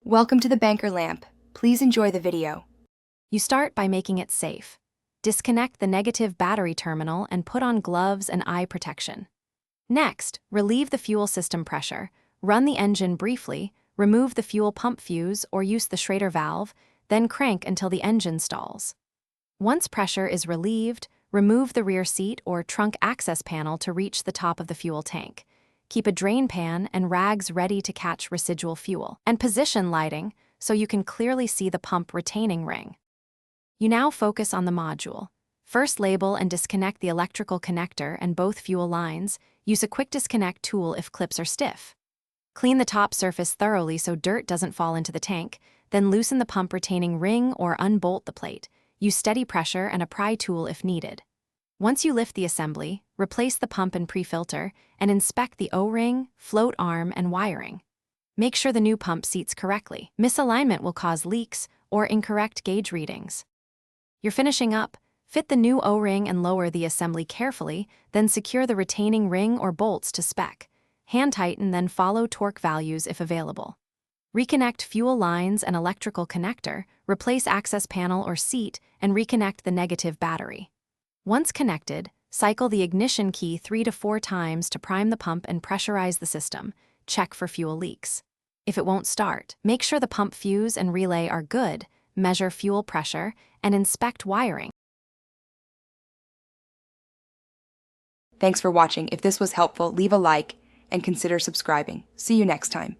Welcome to the banker lamp. Please enjoy the video. You start by making it safe. Disconnect the negative battery terminal and put on gloves and eye protection. Next, relieve the fuel system pressure, run the engine briefly, remove the fuel pump fuse or use the Schrader valve, then crank until the engine stalls. Once pressure is relieved, remove the rear seat or trunk access panel to reach the top of the fuel tank. Keep a drain pan and rags ready to catch residual fuel, and position lighting so you can clearly see the pump retaining ring. You now focus on the module. First, label and disconnect the electrical connector and both fuel lines. Use a quick disconnect tool if clips are stiff. Clean the top surface thoroughly so dirt doesn't fall into the tank, then loosen the pump retaining ring or unbolt the plate. Use steady pressure and a pry tool if needed. Once you lift the assembly, replace the pump and pre-filter and inspect the O-ring, float arm, and wiring. Make sure the new pump seats correctly. Misalignment will cause leaks or incorrect gauge readings. You're finishing up. Fit the new O-ring and lower the assembly carefully, then secure the retaining ring or bolts to spec. Hand tighten, then follow torque values if available. Reconnect fuel lines and electrical connector, replace access panel or seat, and reconnect the negative battery. Once connected, cycle the ignition key 3 to 4 times to prime the pump and pressurize the system. Check for fuel leaks. If it won't start, make sure the pump fuse and relay are good, measure fuel pressure, and inspect wiring. Thanks for watching. If this was helpful, leave a like and consider subscribing. See you next time.